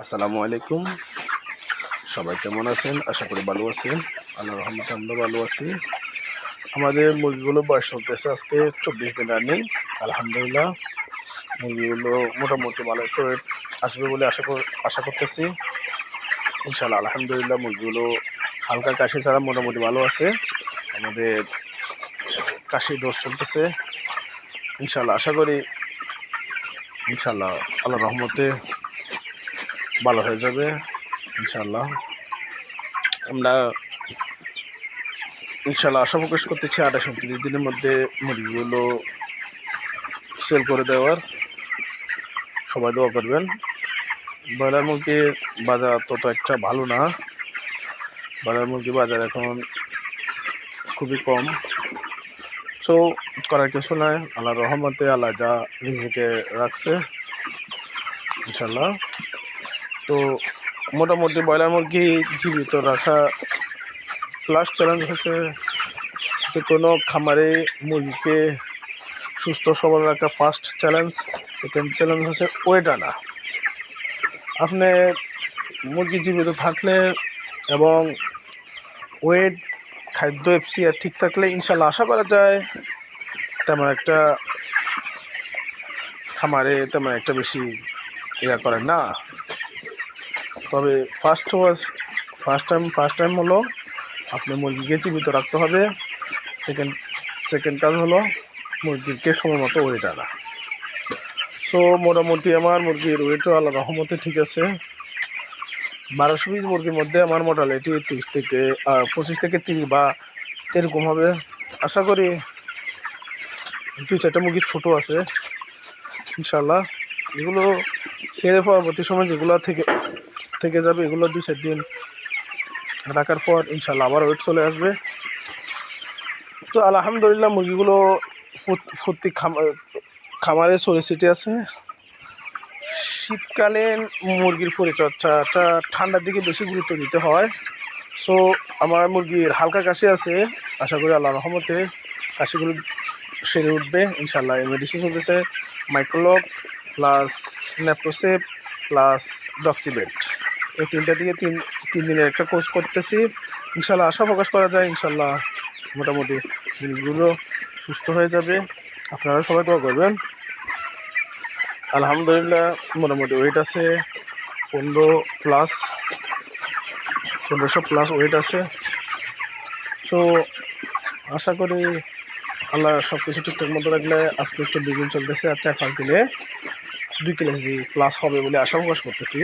আসসালামু আলাইকুম। সবাই কেমন আছেন? আশা করি ভালো আছেন। আল্লাহর রহমতে আমরা ভালো আছি। আমাদের মুরগিগুলো বয়স চলতেছে আজকে 24 দিন রানিং। আলহামদুলিল্লাহ মুরগিগুলো মোটামুটি ভালো একটু আসবে বলে আশা করতেছি। ইনশাআল্লাহ আলহামদুলিল্লাহ মুরগিগুলো হালকা কাশি ছাড়া মোটামুটি ভালো আছে। আমাদের কাশি ডোজ চলতেছে। ইনশাআল্লাহ আশা করি ইনশাআল্লাহ আল্লাহর রহমতে ভালো হয়ে যাবে ইনশাআল্লাহ। আমরা ইনশাআল্লাহ আশা প্রকাশ করতেছি 28-29 দিনের মধ্যে মুরগিগুলো সেল করে দেওয়ার। সবাই দোয়া করবেন। ব্রয়লার মুরগির বাজার তত একটা ভালো না। ব্রয়লার মুরগির বাজার এখন খুবই কম। সো করার কিছু নাই, আল্লাহর রহমতে আল্লাহ যা রিজিকে রাখছে ইনশাআল্লাহ। তো মোটামুটি ব্রয়লার মুরগি জীবিত রাখা প্লাস চ্যালেঞ্জ হচ্ছে যে কোনো খামারে মুরগিকে সুস্থ সবল রাখা ফার্স্ট চ্যালেঞ্জ। সেকেন্ড চ্যালেঞ্জ হচ্ছে ওয়েট আনা। আপনি মুরগি জীবিত থাকলে এবং ওয়েট খাদ্য এফসিআর ঠিক থাকলে ইনশাল্লাহ আশা করা যায় তেমন একটা খামারে তেমন একটা বেশি ইয়া করে না। তবে ফার্স্ট টাইম হলো আপনি মুরগিকে জীবিত রাখতে হবে। সেকেন্ড কাজ হলো মুরগিকে সময় মতো ওয়েট আনা। সো মোটামুটি আমার মুরগির ওয়েটও আল্লাহ রহমতে ঠিক আছে। 1200 পিস মুরগির মধ্যে আমার মোটালিটি 25 থেকে 30 বা এরকম হবে। আশা করি 2-4টা মুরগি ছোটো আছে ইনশাল্লাহ। এগুলো ছেড়ে পরবর্তী সময় যেগুলো থেকে যাবে এগুলো 2-4 দিন রাখার পর ইনশাল্লাহ আবার ওয়েট চলে আসবে। তো আলহামদুলিল্লাহ মুরগিগুলো প্রত্যেক খামারে ছড়িয়ে ছিটিয়ে আছে। শীতকালীন মুরগির পরিচর্যাটা ঠান্ডার দিকে বেশি গুরুত্ব দিতে হয়। সো আমার মুরগির হালকা কাশি আছে, আশা করি আল্লাহর রহমতে কাশিগুলো সেরে উঠবে ইনশাল্লাহ। এই মেডিসিন চলতেছে মাইক্রোলক প্লাস ন্যাপ্রোসেপ প্লাস ডক্সিবেট। এই তিনটা দিয়ে তিন দিনের একটা কোর্স করতেছি ইনশাল্লাহ। আশা প্রকাশ করা যায় ইনশাল্লাহ মোটামুটি মুরগিগুলো সুস্থ হয়ে যাবে। আপনারা সবাই দোয়া করবেন। আলহামদুলিল্লাহ মোটামুটি ওয়েট আছে 1500 প্লাস ওয়েট আছে। সো আশা করি আল্লাহ সব কিছু ঠিকঠাক মতো রাখলে আজকে 24 দিন চলতেছে আর 4-5 দিনে 2 কেজি প্লাস হবে বলে আশা প্রকাশ করতেছি।